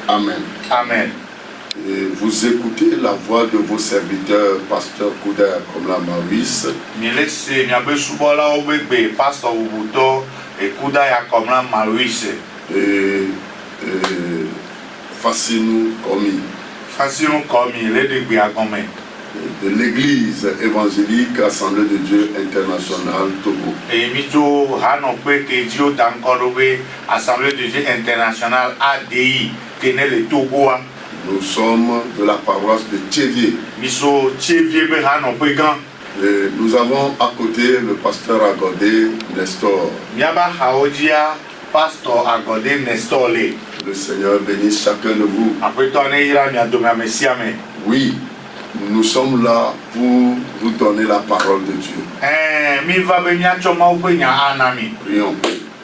Amen. Amen. Et vous écoutez la voix de vos serviteurs, pasteur Kouda Komla Maurice. Milese miabe subola obegbe pastor Ubuto et Kouda Komla Maurice. Et Fassinou Komi. Fassinou Komi, l'Edegbe Agome. De l'église évangélique Assemblée de Dieu internationale Togo. Et Mijo Hanokwe Kedio Dankorobe, Assemblée de Dieu internationale ADI, Kenel et Togo. Nous sommes de la paroisse de Tchévier. Miso Tchévier Hanokwe Gan. Et nous avons à côté le pasteur Agodé Nestor. Miaba Haodia, pasteur Agodé Nestor. Le Seigneur bénisse chacun de vous. Après ton ira miadome messiame. Oui, nous sommes là pour vous donner la parole de Dieu. Mi va benya choma upenya anami. Prions.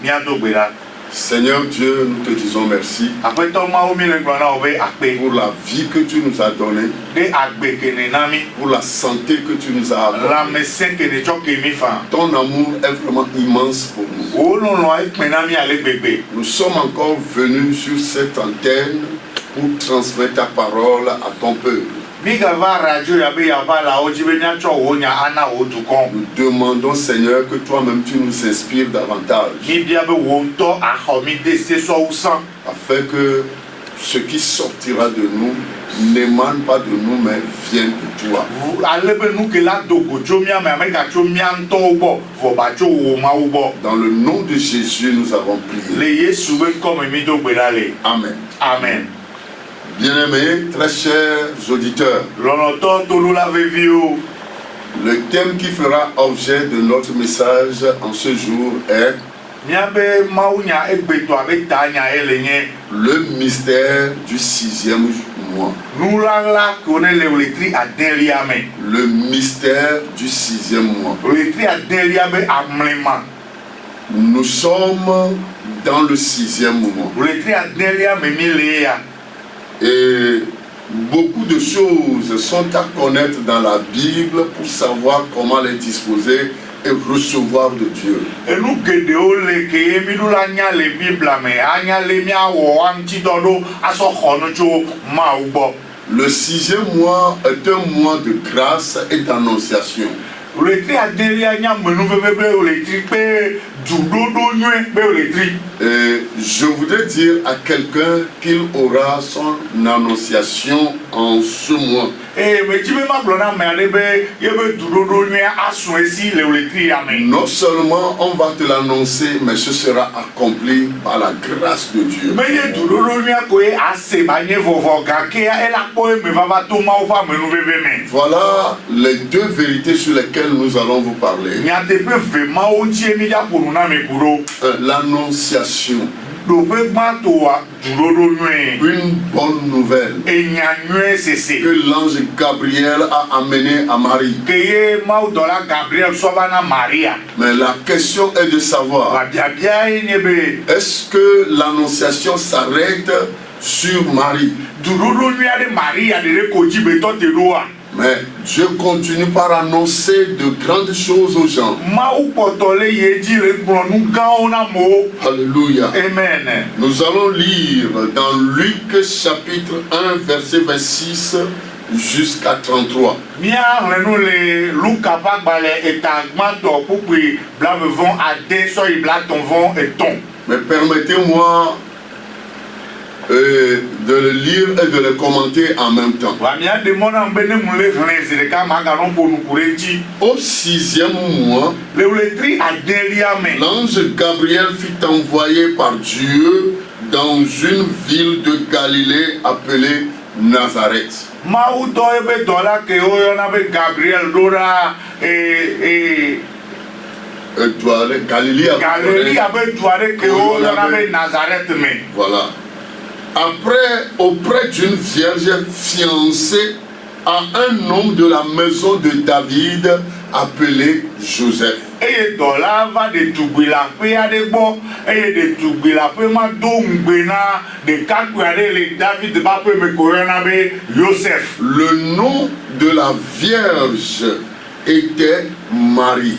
Miadobera. Seigneur Dieu, nous te disons merci Après ton maomi le glona obe akpe. pour la vie que tu nous as donnée, De akbe kene nami. pour la santé que tu nous as La accordée. messe kene choke mi fa. Ton amour est vraiment immense pour nous. O non lo ai penami ale bebe. Nous sommes encore venus sur cette antenne pour transmettre ta parole à ton peuple. Miga va radio ya be ya ba la ojibe nya cho wonya ana odukon. Nous demandons, Seigneur, que toi-même tu nous inspires davantage, Mi bia be wonto a homi de se so usan. afin que ce qui sortira de nous n'émane pas de nous, mais vienne de toi. Ale be nu ke la dogo cho mia me ameka cho mia nto ubo. Vo ba cho wo ma ubo. Dans le nom de Jésus, nous avons prié. Le Yesu be comme mi do gbedale. Amen. Amen. Bien-aimés, très chers auditeurs, L'onoto to la vevio. le thème qui fera objet de notre message en ce jour est Miabe maunya egbeto abe tanya elenye. le mystère du 6e mois. Nulala kone le oletri adeliame. Le mystère du 6e mois. Oletri adeliame amlema. Nous sommes dans le 6e mois. Oletri adeliame milea. Et beaucoup de choses sont à connaître dans la Bible pour savoir comment les disposer et recevoir de Dieu. Enu gede ole ke emidula nya le Bibla me anya le mia wo anti dodo aso khonu jo ma ubo. Le 6e mois est un mois de grâce et d'annonciation. Oletri adelia nya menu vevebe oletri pe judodo nyue be oletri. Et je voudrais dire à quelqu'un qu'il aura son annonciation en ce mois. Me jibe ma blona me alebe yebe judodo nyue aso esi le oletri ame. Non seulement on va te l'annoncer, mais ce sera accompli par la grâce de Dieu. Me ye judodo nyue ko e ase ba nye vovo gake ela ko me va to ma ufa menu veve me. Voilà les deux vérités sur lesquelles nous allons vous parler. Nya te pe ve ma ontie mi ja ponu na me buro. L'annonciation. Une Bonne nouvelle que l'ange Gabriel a amené à Marie. Mais la question est de savoir, est-ce que l'annonciation s'arrête sur Marie? Mais Dieu continue par annoncer de grandes choses aux gens. Alléluia. Amen. Nous allons lire dans Luc chapitre 1 verset 26 jusqu'à 33. Mais permettez-moi de le lire et de le commenter en même temps. Au 6e mois, l'ange Gabriel fut envoyé par Dieu dans une ville de Galilée appelée Nazareth. Galilée. Voilà. Après, auprès d'une vierge fiancée à un homme de la maison de David appelé Joseph. Le nom de la vierge était Marie.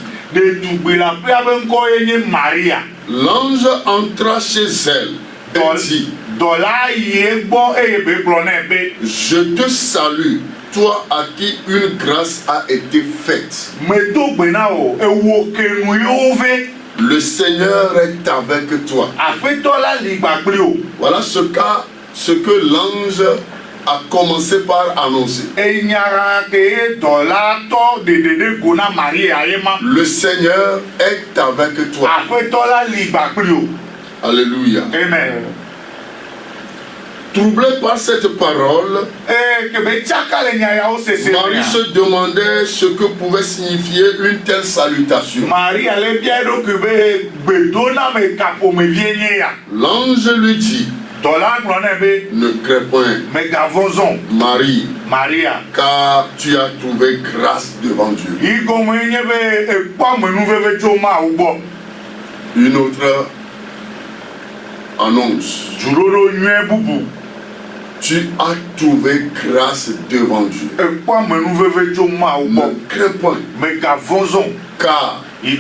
L'ange entra chez elle et dit, Je te salue, toi à qui une grâce a été faite. Le Seigneur est avec toi. Voilà ce que l'ange a commencé par annoncer. Le Seigneur est avec toi. Alléluia. Amen. Troublé par cette parole, Marie se demandait ce que pouvait signifier une telle salutation. L'ange lui dit: ne crains point, Marie, car tu as trouvé grâce devant Dieu. Une autre annonce: tu as trouvé grâce devant Dieu. Ne crains point, car tu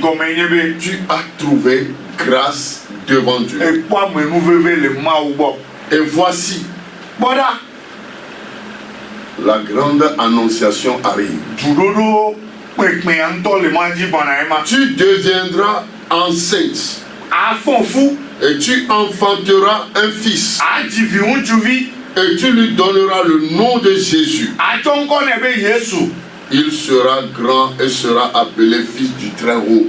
as trouvé grâce devant Dieu. Et voici, la grande annonciation arrive. Tu deviendras enceinte et tu enfanteras un fils. Et tu lui donneras le nom de Jésus. Il sera grand et sera appelé fils du Très-Haut.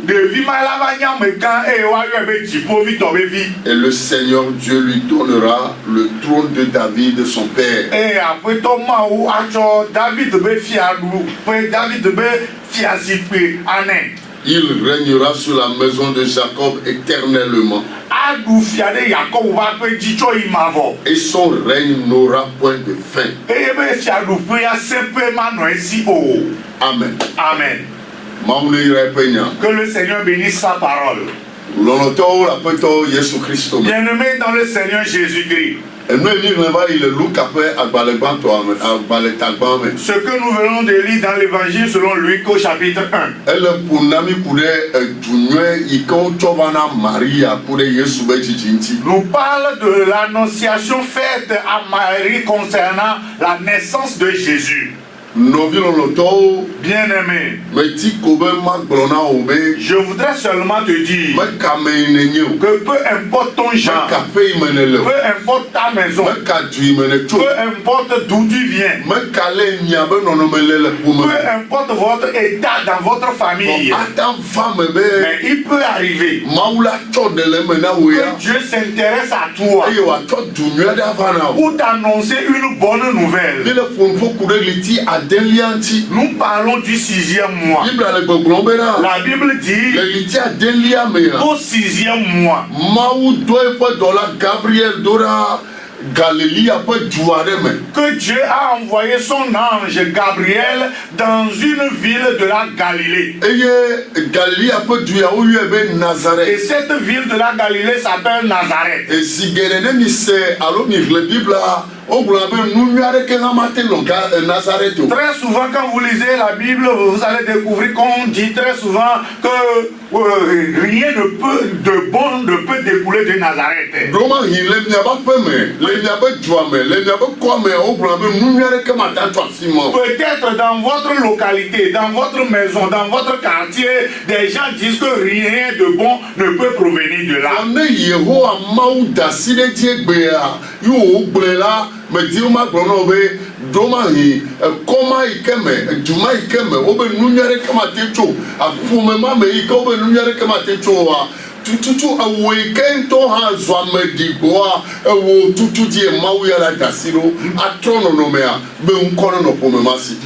Et le Seigneur Dieu lui donnera le trône de David, son père. Il régnera sur la maison de Jacob éternellement. Et son règne n'aura point de fin. Amen. Amen. Que le Seigneur bénisse sa parole. Bien-aimé dans le Seigneur Jésus-Christ. Ce que nous venons de lire dans l'évangile selon Luc au chapitre 1. Nous parle de l'annonciation faite à Marie concernant la naissance de Jésus. Bien-aimé, je voudrais seulement te dire que peu importe ton genre, peu importe ta maison, peu importe d'où tu viens, peu importe votre état dans votre famille, mais il peut arriver que Dieu s'intéresse à toi pour t'annoncer une bonne nouvelle. Nous parlons du 6e mois. La Bible dit au 6e mois que Dieu a envoyé son ange Gabriel dans une ville de la Galilée. Et cette ville de la Galilée s'appelle Nazareth. Très souvent quand vous lisez la Bible, vous allez découvrir qu'on dit très souvent que rien de bon ne peut découler de Nazareth. Peut-être dans votre localité, dans votre maison, dans votre quartier, des gens disent que rien de bon ne peut provenir de là.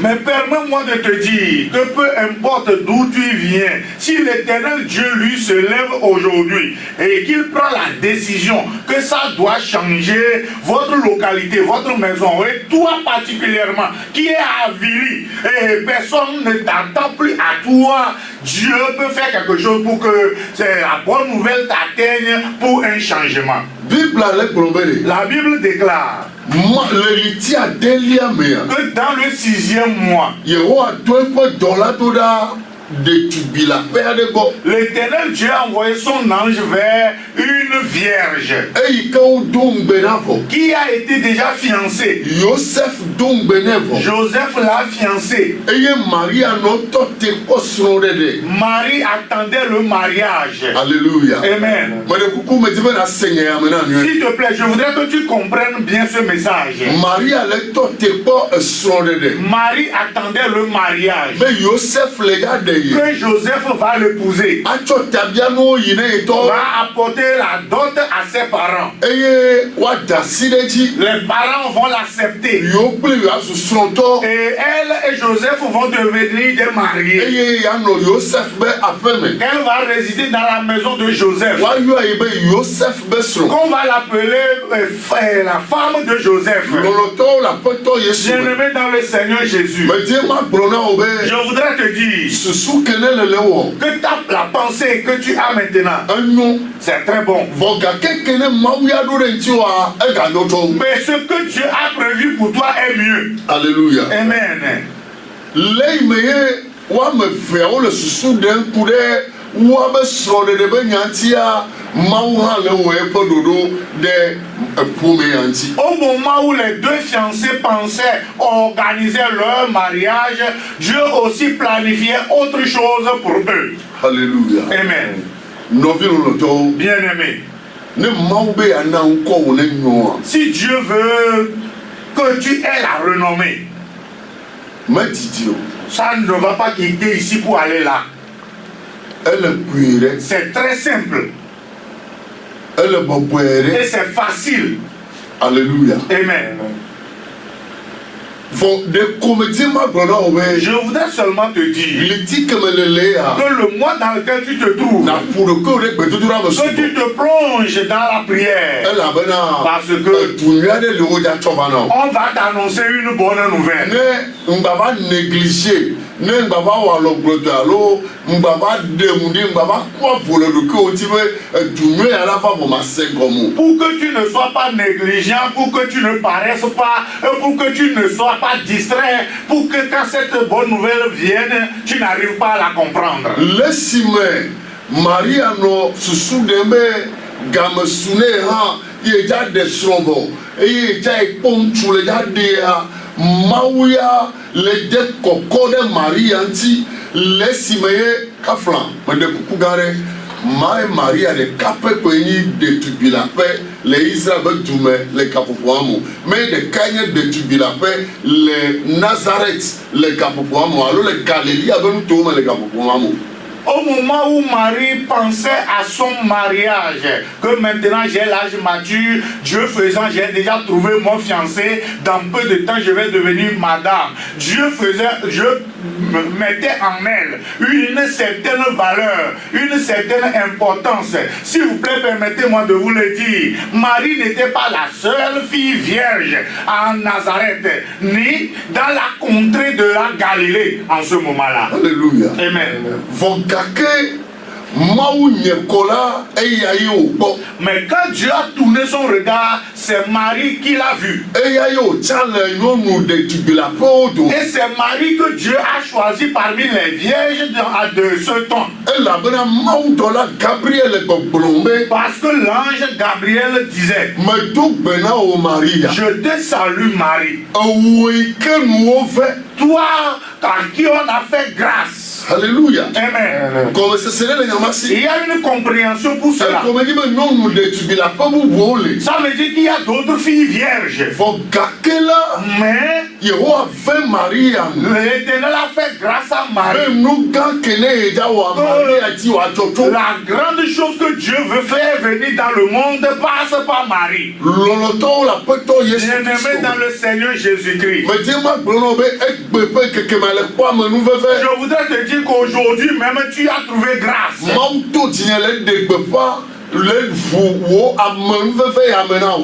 Mais permets-moi de te dire que peu importe d'où tu viens, si l'Éternel Dieu lui se lève aujourd'hui et qu'il prend la décision que ça doit changer votre localité, votre maison, et toi particulièrement qui est à Vili et personne ne t'attend plus à toi, Dieu peut faire quelque chose pour que la bonne nouvelle t'atteigne pour un changement. La Bible déclare que dans le 6e mois, ɖetugbi la ƒe aɖe gbɔ. L'Éternel Dieu a envoyé son ange vers une vierge Eyi ke wodo ŋugbe na vɔ. qui a été déjà fiancée. Yosef do ŋugbe nɛ vɔ. Joseph l'a fiancée. Eye Maria nɔ tɔ te kpɔ srɔ̃ɖeɖe. Marie attendait le mariage. Alléluia. Amen. Mede kuku medi be na se nya yame na nu. S'il te plaît, je voudrais que tu comprennes bien ce message. Maria le tɔ te kpɔ srɔ̃ɖeɖe. Marie attendait le mariage. Be Yosef le ya ɖe yi. Que Joseph va l'épouser. Atsɔ tabianuwo yi ne etɔ. Va apporter la dot à ses parents. Eye woada si ɖe dzi. Les parents vont l'accepter. Yewo kple yewoazu srɔ̃tɔ. Et elle et Joseph vont devenir des mariés. Eye yanɔ Yosef be aƒe me. Elle va résider dans la maison de Joseph. Woayɔa yi be Yosef be srɔ̃. Qu'on va l'appeler la femme de Joseph. Lɔlɔtɔwo le aƒetɔ Yesu me. Bien-aimé dans le Seigneur Jésus. Medie ma gblɔ na wo be. Je voudrais te dire Susu kene le le wɔ. que la pensée que tu as maintenant, Enyo. c'est très bon. Vɔ gake kene Mawu ya ɖo ɖe ŋuti wa eganyɔ tɔ. Mais ce que Dieu a prévu pour toi est mieux. Alléluia. Amen. Le yi me ye woame eveawo le susu ɖem ku ɖe woabe srɔ̃ɖeɖe be nyatia Mawu hã le wɔ eƒe ɖoɖo ɖe eƒome ya ŋuti. Au moment où les deux fiancés pensaient organiser leur mariage, Dieu aussi planifiait autre chose pour eux. Alléluia. Amen. Nɔvi lɔlɔtɔwo. Bien-aimé, Ne Mawu be yana ŋkɔ wo ne nyɔa. si Dieu veut que tu aies la renommée, Medidi o. ça ne va pas quitter ici pour aller là. Ele kpuie ɖe. C'est très simple Ele bɔbɔe et ɖe. c'est facile. Alléluia. Amen. Vɔ ɖeko medie ma gblɔ na wo be. Je voudrais seulement te dire Ɣleti keme lele ya. que le mois dans lequel tu te trouves, Na ƒo ɖokuiwo ɖe gbedodoɖa me que sugbɔ. tu te plonges dans la prière, Elabena parce que edu nyui aɖe le wo dza tsɔ va na o. on va t'annoncer une bonne nouvelle. Ne ŋgbava néglige, ne ŋgbava wɔ alɔgblɔdɔ alo ŋgbava ɖe ŋu ɖi, ŋgbava kpɔ vo le ɖokuiwo ŋuti be edu nyui ya la va vɔ ma se gɔme o. Pour que tu ne sois pas négligent, pour que tu ne paraisses pas, et pour que tu ne sois pas distrait, pour que quand cette bonne nouvelle vienne, tu n'arrives pas à la comprendre. Le si me Maria nɔ susu ɖem be gamesu ne hã ye dza ɖe srɔ̃ vɔ eye dza yi kpɔ ŋutsu le dza ɖea, Mawu ya le de kɔkɔ ɖe Maria ŋuti le si me ye kafla meɖe kuku gã ɖe. Mae Maria ɖeka ƒe koe nyi ɖetugbi la ƒe le Israel be dume le gaƒoƒoa me. Me ɖeka nye ɖetugbi la ƒe le Nazaret le gaƒoƒoa me alo le Galilea be nutowo me le gaƒoƒoa me. Au moment où Marie pensait à son mariage, que maintenant j'ai l'âge mature, Dieu faisant, j'ai déjà trouvé mon fiancé, dans peu de temps je vais devenir madame. Dieu mettait en elle une certaine valeur, une certaine importance. S'il vous plaît, permettez-moi de vous le dire. Marie n'était pas la seule fille vierge en Nazareth, ni dans la contrée de la Galilée en ce moment-là. Alléluia. Amen. Vɔ gake Mawu nye kɔ la eya ye wòkpɔ. Mais quand Dieu a tourné son regard, c'est Marie qui l'a vu. Eya ye wòtsa le nyɔnu ɖetugbi la ƒewo dome. Et c'est Marie que Dieu a choisi parmi les vierges de ce temps. Elabena Mawudɔla Gabriel le gbɔgblɔm be. Parce que l'ange Gabriel disait, Medo gbe na wo Maria. je te salue Marie, Ewo yi ke nuwo vɛ. toi à qui on a fait grâce. Alléluia. Amen. Gɔmesese ɖe le nyama Il si. y a une compréhension pour cela. Egɔme dzi be nyɔnu ɖetugbi la ƒe bubuwo le. Ça veut dire qu'il y a d'autres filles vierges. Vɔ gake la Mais Yehowa vɛ Maria nu. l'Éternel a fait grâce à Marie. Be nu gã kene ye dza wɔ Maria dzi wòadzɔ tso. La grande chose que Dieu veut faire venir dans le monde passe par Marie. Lɔlɔtɔwo le aƒetɔ Yesu Bien-aimé Kristo. dans le Seigneur Jésus-Christ. Medie ma gblɔ na wo be egbe ƒe kekeme le kpɔ ame nuveve. Je voudrais te dire qu'aujourd'hui même tu as trouvé grâce. Mawu to dzinya le ɖe gbeƒã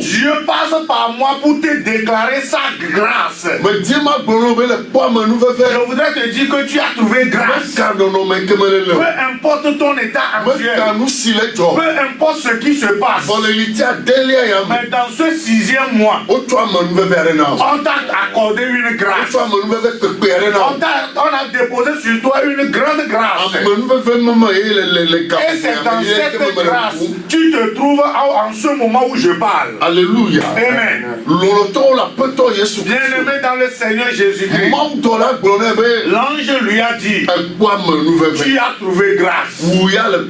Dieu passe par moi pour te déclarer sa grâce. Je voudrais te dire que tu as trouvé grâce. Peu importe ton état actuel, peu importe ce qui se passe, mais dans ce 6e mois, on t'a accordé une grâce. On a déposé sur toi une grande grâce. Et c'est dans cette grâce tu te trouves en ce moment où je parle. Alléluia. Amen. Bien-aimé dans le Seigneur Jésus-Christ, l'ange lui a dit, tu as trouvé grâce.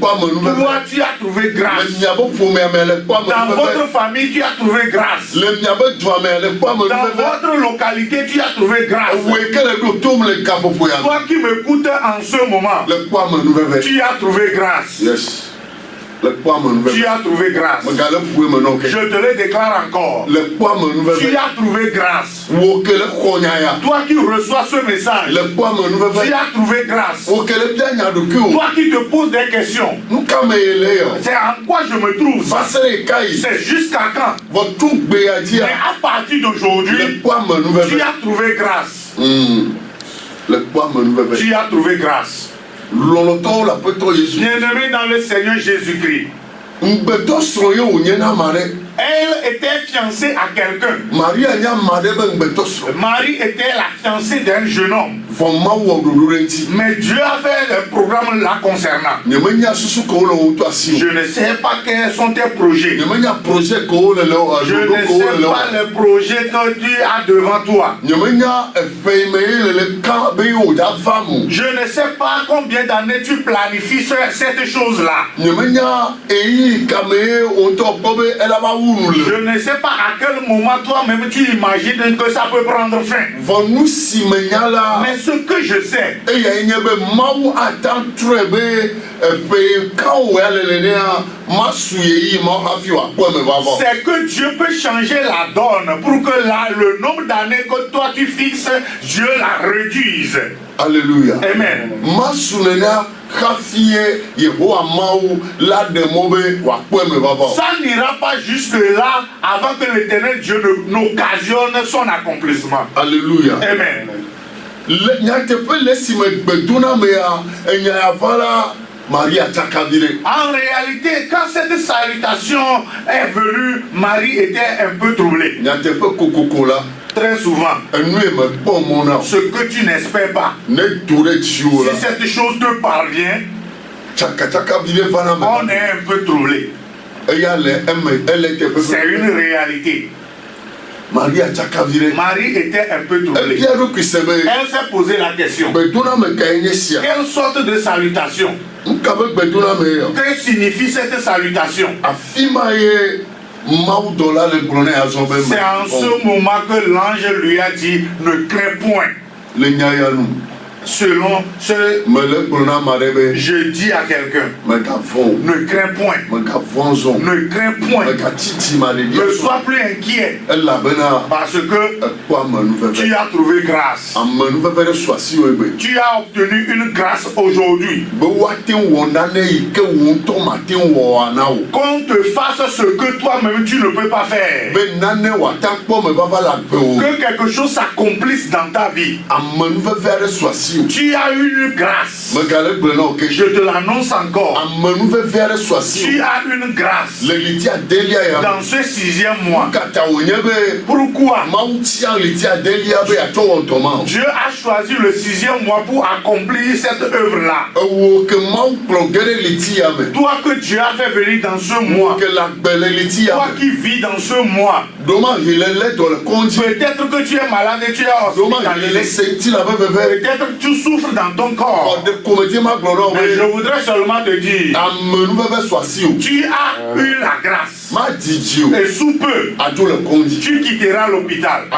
Toi, tu as trouvé grâce. Dans votre famille, tu as trouvé grâce. Dans votre localité, tu as trouvé grâce. Toi qui m'écoutes en ce moment, tu as trouvé grâce. Yes. Tu as trouvé grâce. Je te le déclare encore. Tu as trouvé grâce. Toi qui reçois ce message, tu as trouvé grâce. Toi qui te poses des questions, c'est en quoi je me trouve. C'est jusqu'à quand? Mais à partir d'aujourd'hui, tu as trouvé grâce. Tu as trouvé grâce. Bien-aimé dans le Seigneur Jésus-Christ, elle était fiancée à quelqu'un. Marie était la fiancée d'un jeune homme. Mais Dieu a fait le programme là concernant. Je ne sais pas quels sont tes projets. Je ne sais pas le projet que tu as devant toi. Je ne sais pas combien d'années tu planifies cette chose-là. Je ne sais pas à quel moment toi-même tu imagines que ça peut prendre fin. Mais ce que je sais, c'est que Dieu peut changer la donne pour que le nombre d'années que toi tu fixes, Dieu la réduise. Alléluia. Amen. Ça n'ira pas jusque là avant que l'Éternel Dieu n'occasionne son accomplissement. Alléluia. Amen. En réalité, quand cette salutation est venue, Marie était un peu troublée. Très souvent, ce que tu n'espères pas, si cette chose te parvient, on est un peu troublé. C'est une réalité. Marie était un peu troublée. Elle s'est posé la question. Quelle sorte de salutation? Que signifie cette salutation? C'est en ce moment que l'ange lui a dit, ne crains point. Selon ce je dis à quelqu'un, ne crains point, ne crains point, ne sois plus inquiet, parce que tu as trouvé grâce. Tu as obtenu une grâce aujourd'hui. Qu'on te fasse ce que toi-même tu ne peux pas faire, que quelque chose s'accomplisse dans ta vie. Tu as une grâce. Je te l'annonce encore. Tu as une grâce dans ce 6e mois. Pourquoi? Dieu a choisi le 6e mois pour accomplir cette œuvre-là. Toi que Dieu a fait venir dans ce mois, toi qui vis dans ce mois, peut-être que tu es malade et tu es hospitalisé. Peut-être que tu souffres dans ton corps. Mais je voudrais seulement te dire, tu as eu la grâce. Et sous peu, tu quitteras l'hôpital.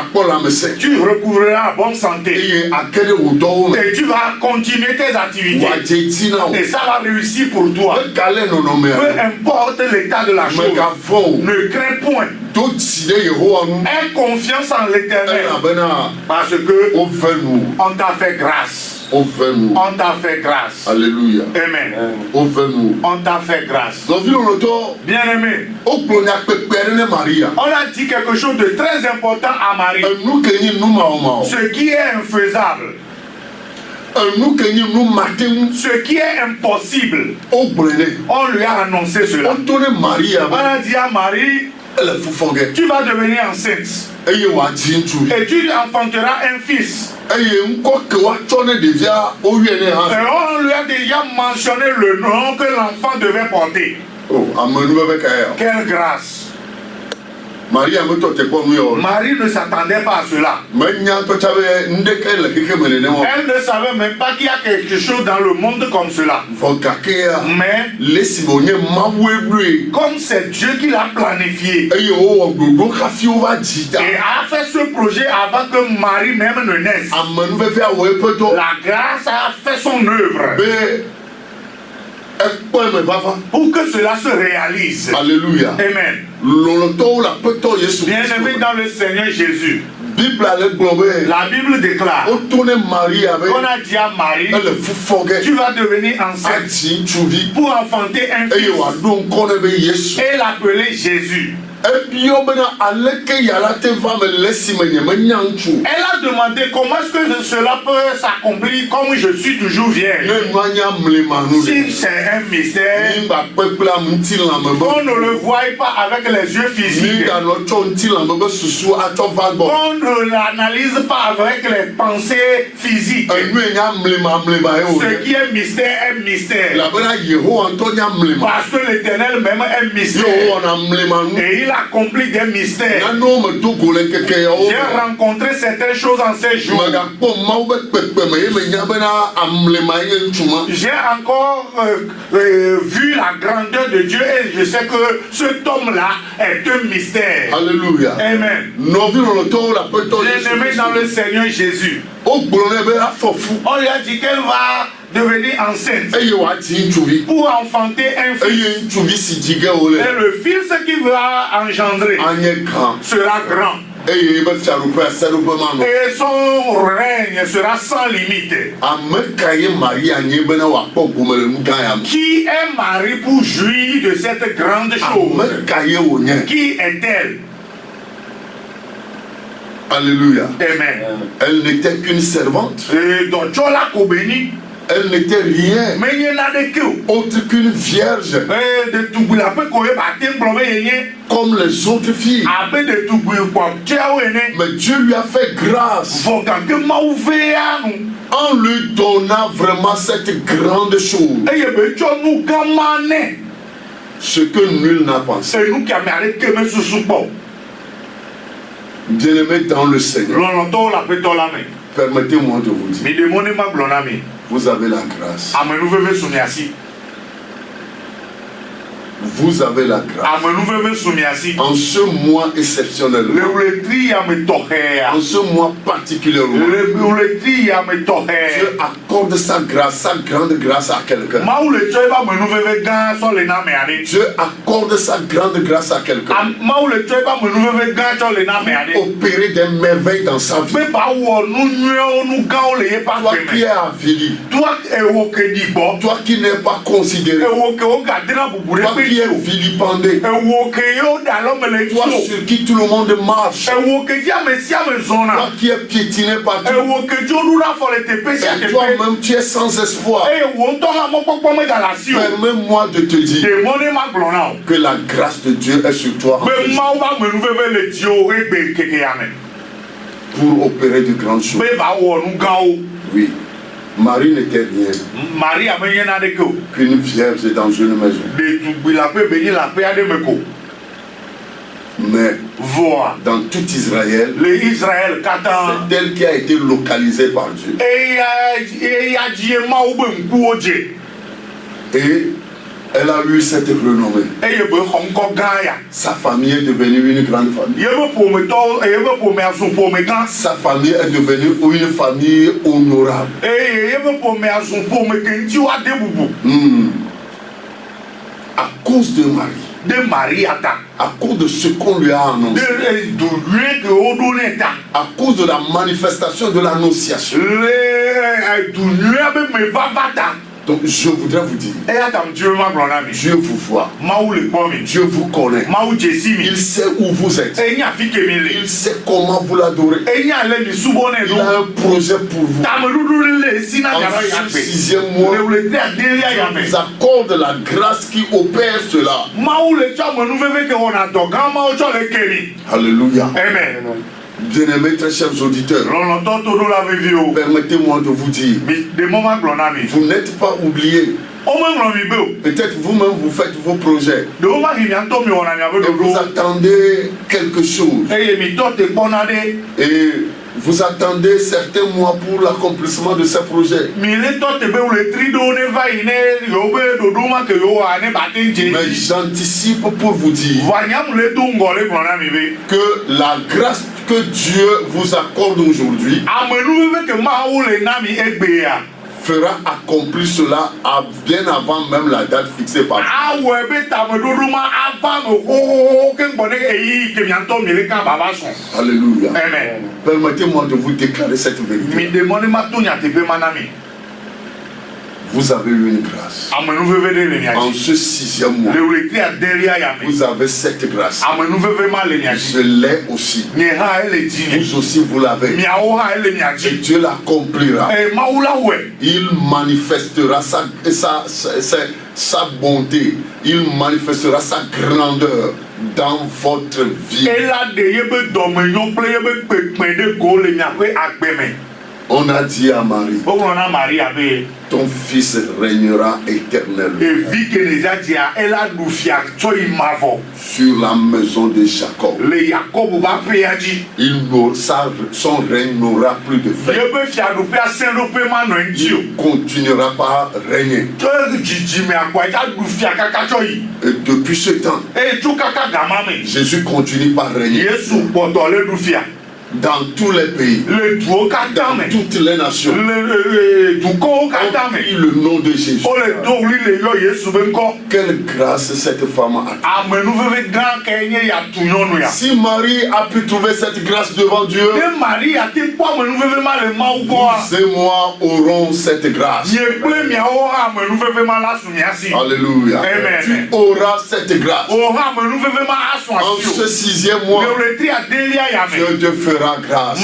Tu recouvreras en bonne santé. Et tu vas continuer tes activités. Et ça va réussir pour toi. Peu importe l'état de la chose, ne crains point. Aie confiance en l'Éternel, parce que on t'a fait grâce. Ouvre-nous. On t'a fait grâce. Alléluia. Amen. Ouvre-nous. On t'a fait grâce. Bien-aimé. On a dit quelque chose de très important à Marie. Ce qui est infaisable. Ce qui est impossible. On lui a annoncé cela. On a dit à Marie, tu vas devenir enceinte. Et tu enfanteras un fils. Et on lui a déjà mentionné le nom que l'enfant devait porter. Quelle grâce! Marie ne s'attendait pas à cela. Elle ne savait même pas qu'il y a quelque chose dans le monde comme cela. Mais comme c'est Dieu qui l'a planifié et a fait ce projet avant que Marie même ne naisse, la grâce a fait son œuvre pour que cela se réalise. Alléluia. Amen. Bien-aimé dans le Seigneur Jésus, la Bible déclare qu'on a dit à Marie, tu vas devenir enceinte pour enfanter un fils et l'appeler Jésus. Elle a demandé comment est-ce que cela peut s'accomplir comme je suis toujours vierge. Si c'est un mystère, on ne le voit pas avec les yeux physiques, on ne l'analyse pas avec les pensées physiques. Ce qui est mystère est mystère. Parce que l'Éternel même est mystère. Et il accomplit des mystères. J'ai rencontré certaines choses en ces jours. J'ai encore vu la grandeur de Dieu et je sais que cet homme-là est un mystère. Alléluia. Amen. Bien-aimé dans le Seigneur Jésus, on lui a dit qu'elle va devenir enceinte pour enfanter un fils. Et le fils qui va engendrer sera grand. Et son règne sera sans limite. Qui est Marie pour jouir de cette grande chose? Qui est-elle? Alléluia. Amen. Elle n'était qu'une servante. Elle n'était rien autre qu'une vierge comme les autres filles. Mais Dieu lui a fait grâce en lui donnant vraiment cette grande chose. Ce que nul n'a pensé. Bien-aimé dans le Seigneur, permettez-moi de vous dire, vous avez la grâce. Vous avez la grâce. En ce mois exceptionnel, en ce mois particulièrement, Dieu accorde sa grâce, sa grande grâce à quelqu'un. Dieu accorde sa grande grâce à quelqu'un. Opérer des merveilles dans sa vie. Toi qui es avili, toi qui n'es pas considéré, toi qui es vilipendé, toi sur qui tout le monde marche, toi qui es piétiné partout, et toi-même tu es sans espoir. Permets-moi de te dire que la grâce de Dieu est sur toi pour opérer de grandes choses. Oui. Marie n'était rien qu'une vierge dans une maison. Mais dans tout Israël, c'est elle qui a été localisée par Dieu. Et elle a eu cette renommée. Sa famille est devenue une grande famille. Sa famille est devenue une famille honorable. À cause de Marie. À cause de ce qu'on lui a annoncé. à cause de la manifestation de l'annonciation. Donc je voudrais vous dire, Dieu vous voit, Dieu vous connaît, il sait où vous êtes, il sait comment vous l'adorez, il a un projet pour vous. En ce 6e mois, il vous accorde la grâce qui opère cela. Alléluia. Amen. Bien-aimés, très chers auditeurs, permettez-moi de vous dire, vous n'êtes pas oubliés. Peut-être vous-même vous faites vos projets et vous attendez quelque chose et vous attendez certains mois pour l'accomplissement de ces projets. Mais j'anticipe pour vous dire que la grâce que Dieu vous accorde aujourd'hui fera accomplir cela bien avant même la date fixée par Dieu. Alléluia. Amen. Permettez-moi de vous déclarer cette vérité. Vous avez eu une grâce. En ce 6e mois, vous avez cette grâce. Je l'ai aussi. Vous aussi, vous l'avez. Et Dieu l'accomplira. Il manifestera sa bonté. Il manifestera sa grandeur dans votre vie. On a dit à Marie, ton fils régnera éternellement sur la maison de Jacob. Son règne n'aura plus de fin. Il continuera par régner. Et depuis ce temps, Jésus continue par régner dans tous les pays, dans toutes les nations. On prie le nom de Jésus. Quelle grâce cette femme a. Si Marie a pu trouver cette grâce devant Dieu, vous et moi aurons cette grâce. Alléluia. Amen. Tu auras cette grâce. En ce 6e mois, Dieu te fera grâce.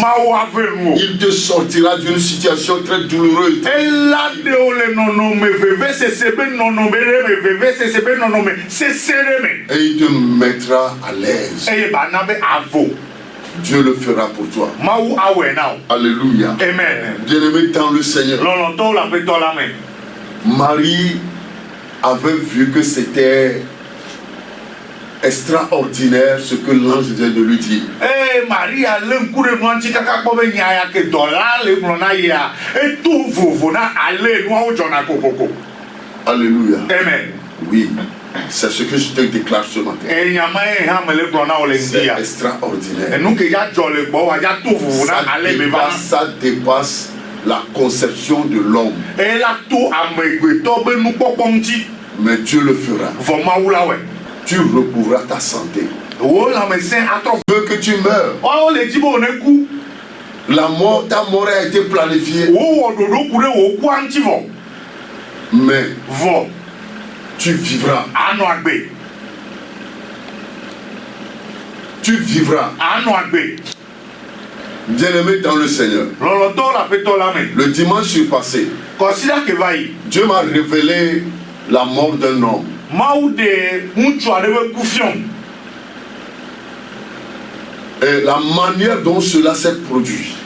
Il te sortira d'une situation très douloureuse. Et il te mettra à l'aise. Dieu le fera pour toi. Alléluia. Amen. Bien-aimé dans le Seigneur, Marie avait vu que c'était extraordinaire ce que l'ange vient de lui dire. Alléluia. Amen. Oui, c'est ce que je te déclare ce matin. C'est extraordinaire. Ça dépasse la conception de l'homme. Mais Dieu le fera. Tu recouvras ta santé. Veux que tu meurs. Ta mort a été planifiée. Mais tu vivras. Tu vivras. Bien-aimé dans le Seigneur, le dimanche passé, Dieu m'a révélé la mort d'un homme. Et la manière dont cela s'est produit,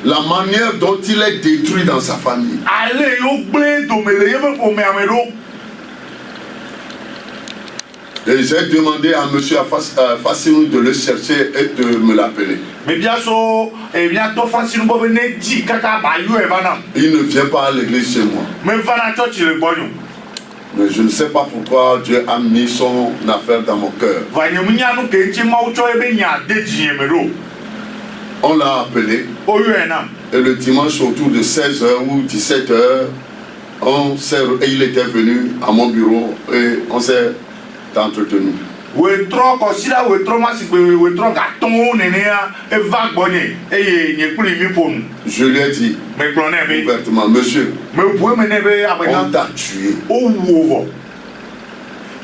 la manière dont il est détruit dans sa famille, et j'ai demandé à M. Fassinou de le chercher et de me l'appeler. Il ne vient pas à l'église chez moi. Mais je ne sais pas pourquoi Dieu a mis son affaire dans mon cœur. On l'a appelé. Et le dimanche autour de 16h ou 17h, il était venu à mon bureau et on s'est entretenu. Wetro kosira wetro masikwe wetro gaton nenea eva gbonye eye nyekuli mi ponu. Je lui ai dit ouvertement, monsieur, on t'a tué.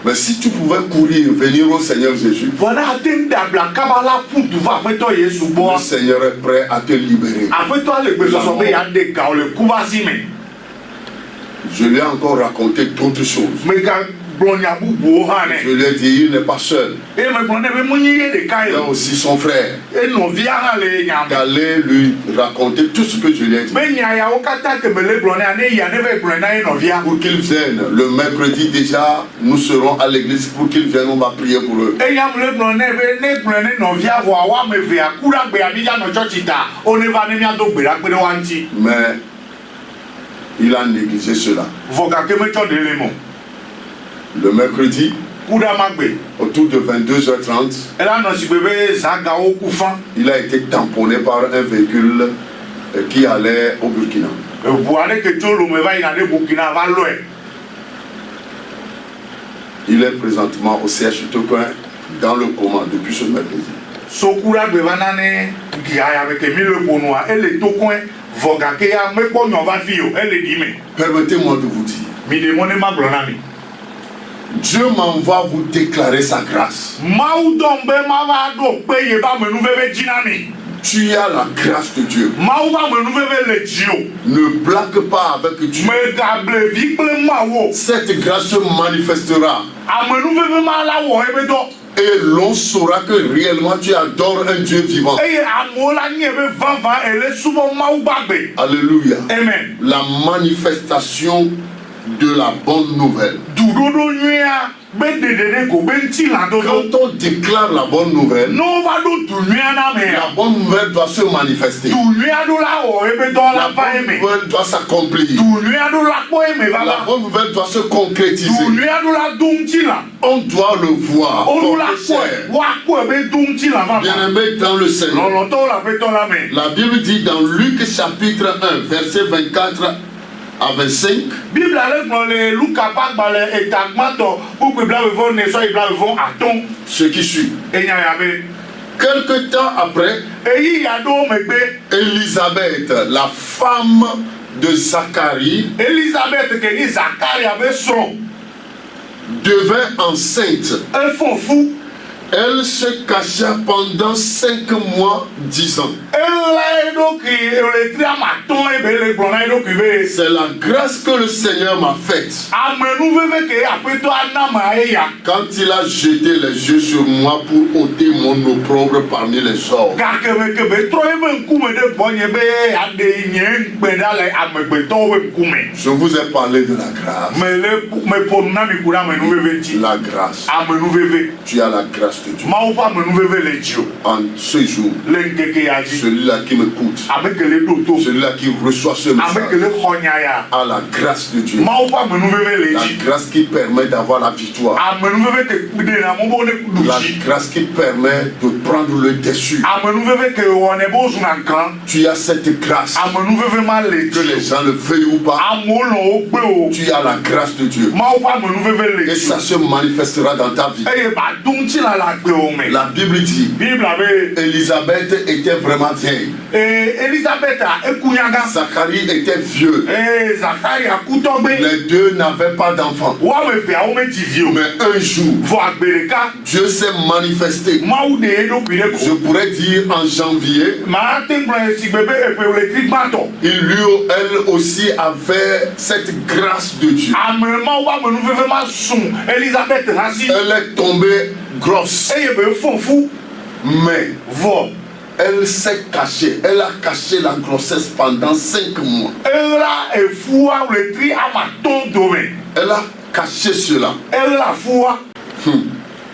Mais si tu pouvais courir, venir au Seigneur Jésus, le Seigneur est prêt à te libérer. Je lui ai encore raconté d'autres choses. Je lui ai dit, il n'est pas seul. Il y a aussi son frère. D'aller lui raconter tout ce que je lui ai dit. Pour qu'ils viennent. Le mercredi déjà, nous serons à l'église. Pour qu'ils viennent, on va prier pour eux. Mais il a négligé cela. Le mercredi, autour de 22h30, il a été tamponné par un véhicule qui allait au Burkina. Il est présentement au CHU Tokoin dans le coma depuis ce mercredi. Permettez-moi de vous dire, Dieu m'envoie vous déclarer sa grâce. Tu as la grâce de Dieu. Ne blague pas avec Dieu. Cette grâce se manifestera. Et l'on saura que réellement tu adores un Dieu vivant. Alléluia. Amen. La manifestation de la bonne nouvelle. Quand on déclare la bonne nouvelle, la bonne nouvelle doit se manifester. La bonne nouvelle doit s'accomplir. La bonne nouvelle doit se concrétiser. On doit le voir. Bien-aimé dans le Seigneur. La Bible dit dans Luc chapitre 1, verset 24 à 25. Ce qui suit. Quelque temps après, Élisabeth, la femme de Zacharie, devint enceinte. Elle se cacha pendant 5 mois, 10 ans. C'est la grâce que le Seigneur m'a faite. Quand il a jeté les yeux sur moi pour ôter mon opprobre parmi les hommes. Je vous ai parlé de la grâce. La grâce. Tu as la grâce de Dieu. En ce jour, celui-là qui m'écoute, celui-là qui reçoit ce message, a la grâce de Dieu. La grâce qui permet d'avoir la victoire. La grâce qui permet de prendre le dessus. Tu as cette grâce. Que les gens le veuillent ou pas, tu as la grâce de Dieu. Et ça se manifestera dans ta vie. La Bible dit, Élisabeth était vraiment vieille. Zacharie était vieux. Les deux n'avaient pas d'enfants. Mais un jour, Dieu s'est manifesté. Je pourrais dire en janvier. Elle aussi avait cette grâce de Dieu. Elle est tombée grosse. Mais elle s'est cachée. Elle a caché la grossesse pendant 5 mois. Elle a caché cela.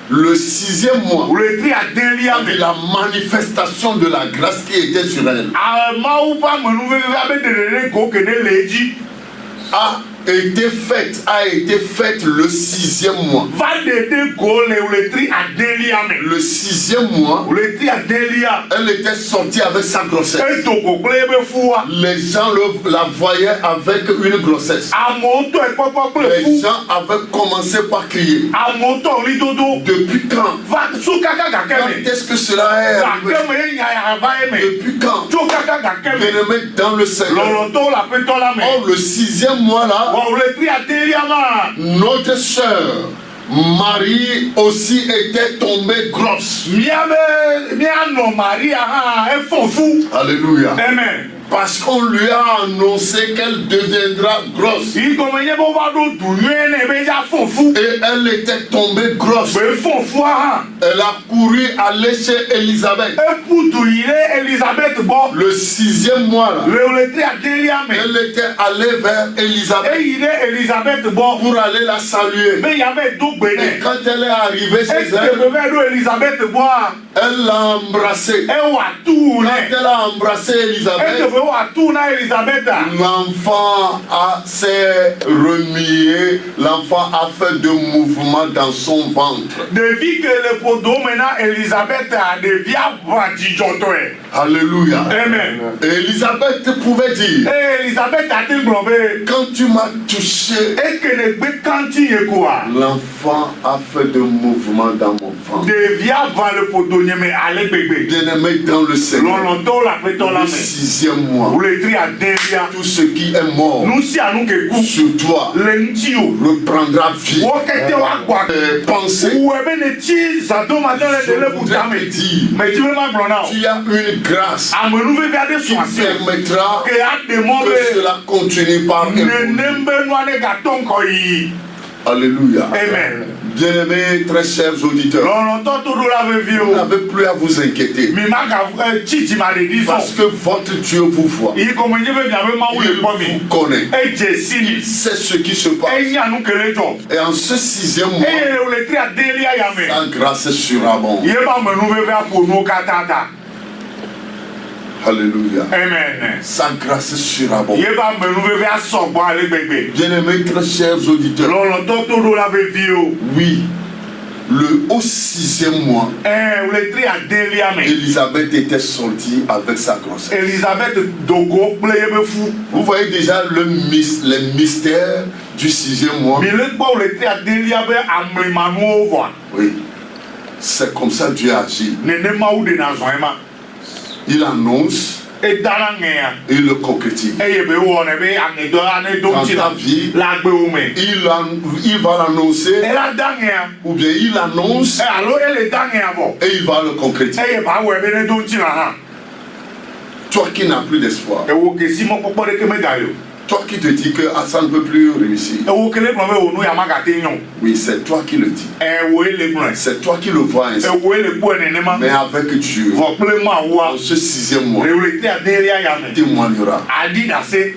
Le 6e mois, avec la manifestation de la grâce qui était sur elle. a été faite le 6e mois. Le 6e mois, elle était sortie avec sa grossesse. Les gens la voyaient avec une grossesse. Les gens avaient commencé par crier. Depuis quand? Quand est-ce que cela est arrivé? Depuis quand? Bien-aimé dans le Seigneur. Or, le 6e mois là, notre sœur Marie aussi était tombée grosse. Alléluia. Amen. Parce qu'on lui a annoncé qu'elle deviendra grosse. Et elle était tombée grosse. Elle a couru aller chez Élisabeth. Le 6e mois là, elle était allée vers Élisabeth pour aller la saluer. Et quand elle est arrivée chez elle, elle l'a embrassée. Quand elle a embrassé Élisabeth, l'enfant s'est remué, l'enfant a fait de mouvements dans son ventre. Alléluia. Amen. Élisabeth pouvait dire, quand tu m'as touché, l'enfant a fait de mouvements dans mon ventre. Bien-aimé dans le Seigneur, le 6e mois, tout ce qui est mort sur toi reprendra vie. Pensez, je voudrais te dire, tu as une grâce qui permettra que cela continue par évoluer. Alléluia. Amen. Bien-aimés, très chers auditeurs, vous n'avez plus à vous inquiéter. Parce que votre Dieu vous voit. Il vous connaît. Il sait ce qui se passe. Et en ce 6e mois, sa grâce est surabondante. Alléluia. Amen. Sa grâce est surabondante. Bien-aimés, très chers auditeurs, oui, au 6e mois, Élisabeth était sortie avec sa grossesse. Vous voyez déjà les mystères du 6e mois. Oui, c'est comme ça Dieu agit. Il annonce et il le concrétise. Dans ta vie, il va l'annoncer, ou bien il annonce et il va le concrétiser. Toi qui n'as plus d'espoir, toi qui te dis que ça ne peut plus réussir, oui, c'est toi qui le dis. C'est toi qui le vois ainsi. Mais avec Dieu, en ce 6e mois, témoignera.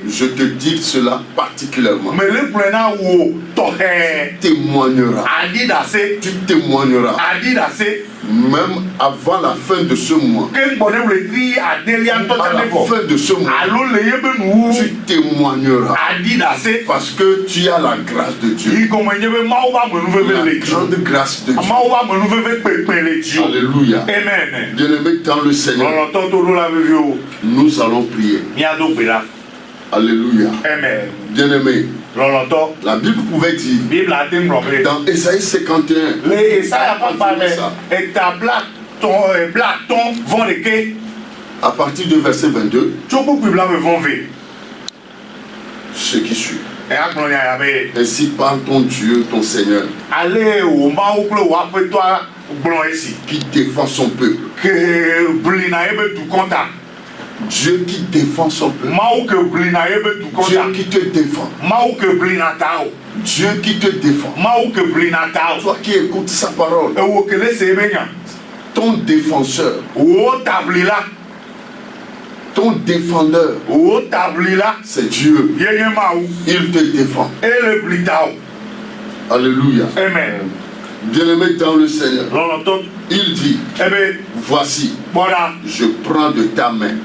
Je te dis cela particulièrement. Témoignera. Tu témoigneras. Même avant la fin de ce mois. À la fin de ce mois, tu témoigneras. Parce que tu as la grâce de Dieu. La grande grâce de Dieu. Alléluia. Amen. Bien-aimé dans le Seigneur, nous allons prier. Alléluia. Amen. Bien-aimé, la Bible pouvait dire dans Ésaïe 51, à partir du verset 22, ce qui suit. Ainsi parle ton Dieu, ton Seigneur, qui défend son peuple. Dieu qui défend son peuple. Dieu qui te défend. Dieu qui te défend. Toi qui écoutes sa parole, ton défenseur, ton défendeur, c'est Dieu. Il te défend. Alléluia. Amen. Bien-aimé dans le Seigneur, il dit, voici, je prends de ta main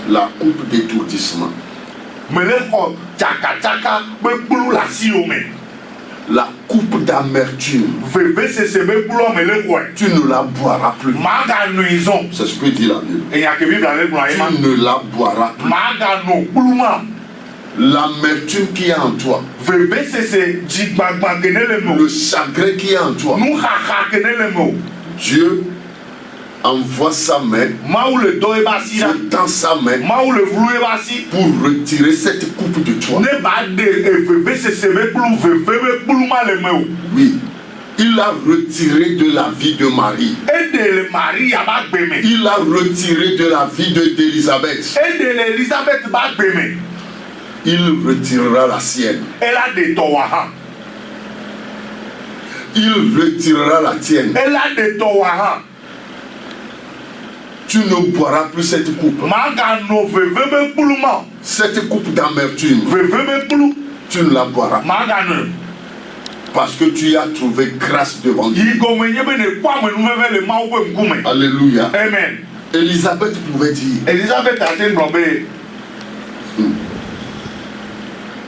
la coupe d'étourdissement me le xɔ tsakatsaka be kplu le asiwo me. La coupe d'amertume, Vevesese be kplua me le xɔe. tu ne la boiras plus. Maganɔe zɔn. C'est ce que dit la Bible. Enya ke Biblia le gblɔ ayi ma. Tu ne la boiras plus. Maganɔ kplu ma. L'amertume qui est en toi, Vevesese dzigbagba ke ne le me o. le chagrin qui est en toi, Nuxaxa ke ne le me o. Dieu envoie sa main, Mawu le dɔ ebe asi la. Dieu tend sa main Mawu le vlu ebe asi. pour retirer cette coupe de toi. Ne ba de vevesese be kplu veve be kplu ma le me o. Oui, il a retiré de la vie de Marie. Ede le Maria ba gbe me. Il a retiré de la vie d'Élisabeth. Ede le Elizabeth ba gbe me. Il retirera la sienne. Ela de tɔ wa hã. Il retirera la tienne. Ela de tɔ wa hã. Tu ne boiras plus cette coupe. Maganɔ veve be kplu ma. Cette coupe d'amertume, Veve be kplu. tu ne la boiras. Maganɔ. Parce que tu y as trouvé grâce devant Dieu. Yi gɔme nye be ne kpɔ amenuveve le Mawu ƒe ŋkume. Alléluia. Amen. Élisabeth pouvait dire, Elizabeth ate gblɔ be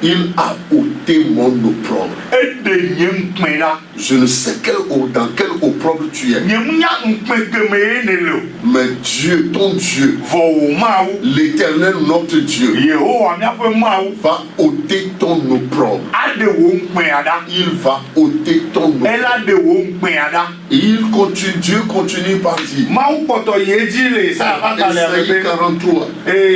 il a ôté mon opprobre. ede nye ŋkpɛ la. Je ne sais dans quel opprobre tu es. Nye nya ŋkpɛ keme ye ne le o. Mais Dieu, ton Dieu, Vɔ wo Mawu. l'Éternel notre Dieu, Yehowa miaƒe Mawu. va ôter ton opprobre. Aɖe wo ŋkpɛa ɖa. Il va ôter ton opprobre. Ela ɖe wo ŋkpɛa ɖa. Et Dieu continue par dire, Mawu kpɔtɔ yi edzi le Isaya ƒe agbalẽa me Ésaïe be 43,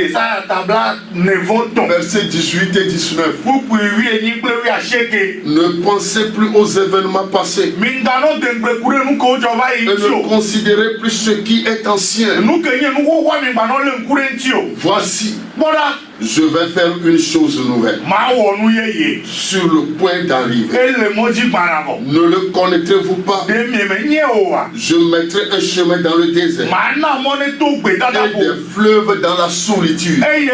Isaya tabla 9 versets 18 et 19. kpukpui 18 kple 19. Ne pensez plus aux événements passés Minganɔ de ŋgbe ku ɖe nu kewo dzɔ va et yi ŋuti ne o. considérez plus ce qui est ancien. Nu ke nye nu xoxoa migbanɔ le ŋku ɖe ŋuti o. Voici, Kpɔ ɖa, je vais faire une chose nouvelle ma wɔ nu yeye. sur le point d'arriver. Ele mɔdzi gbana vɔ. Ne le connaîtrez-vous pas? Ɖe mieme nye o wa. Je mettrai un chemin dans le désert Ma na mɔ ne to gbedada et ko. des fleuves dans la solitude. Eye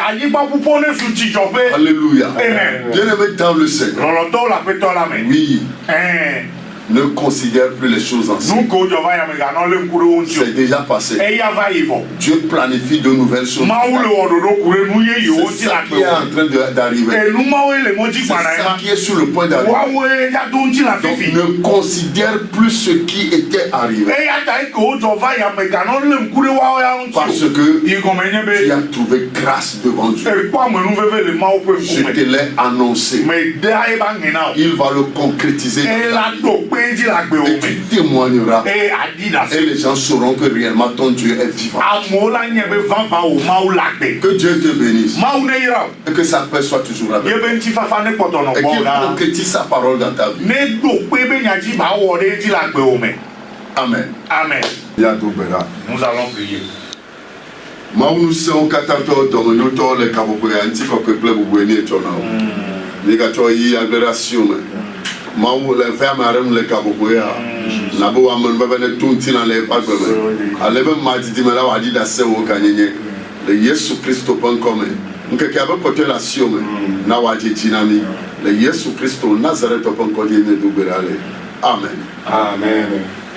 anyigba ƒuƒo ne su tsidzɔƒe. Alléluia. Amen. Bien-aimé dans le Seigneur. Lɔlɔtɔwo le aƒetɔ la me. Oui, Ɛn. ne considère plus les choses anciennes. Nu kewo dzɔ va yame ganɔ le ŋku ɖe wo ŋuti C'est déjà passé. o. Eya va yi vɔ. Dieu planifie de nouvelles choses. Mawu le wɔ ɖoɖo ku ɖe nu yeyewo C'est dzi le ça agbe qui est wɔ. en train d'arriver. Enu mawoe le mɔdzi C'est gbana ye ça ma. qui est sur le point d'arriver. Woawoe ya do ŋuti le Donc afifi. ne considère plus ce qui était arrivé. Eya ta yi ke wo dzɔ va yame ganɔ le ŋku ɖe woawo ya Parce ŋuti o. que Yi gɔme nye tu be as trouvé grâce devant Dieu. ekpɔ amenuveve le Mawu ƒe Je te ŋkume. l'ai annoncé. Me de aye ba ŋena o. Il va le concrétiser. Ela ɖo kpe dzi le agbe wo Et tu me. témoigneras. Eye adi ɖe Et asi. les gens sauront que réellement ton Dieu est vivant. Amewo la nye be vava wo Mawu le agbe. Que Dieu te bénisse. Mawu ne yra o. Et que sa paix soit toujours avec Ye toi. be ŋutifafa ne kpɔtɔ nɔ Et gbɔ qu'il la. concrétise sa parole dans ta vie. Ne ɖo kpe be nyadzi ba wɔ ɖe edzi le agbe wo me. Amen. Amen. Yadobera. Nous allons prier. Mawu nu sewo katã tɔ dɔmenyotɔwo le kaƒoƒea ŋuti kɔkɔe kple bubue ne etsɔ na wo. Ne gatsɔ yi agbe ɖe asiwo me. Mawu le ve ame aɖe nu le kaƒoƒea. Na be amenuveve ne to ŋutina le eƒe agbe me. Ale be madidi me la wòaɖi ɖe asewo ganyenye. Le Yesu Kristo ƒe ŋkɔ me. Ŋkekea be kpɔtɔe le asiwo me. Na wòadze dzi na mi. Le Yesu Kristo Nazaretɔ ƒe ŋkɔ dzi ne do gbe ɖa le. Amen. Amen.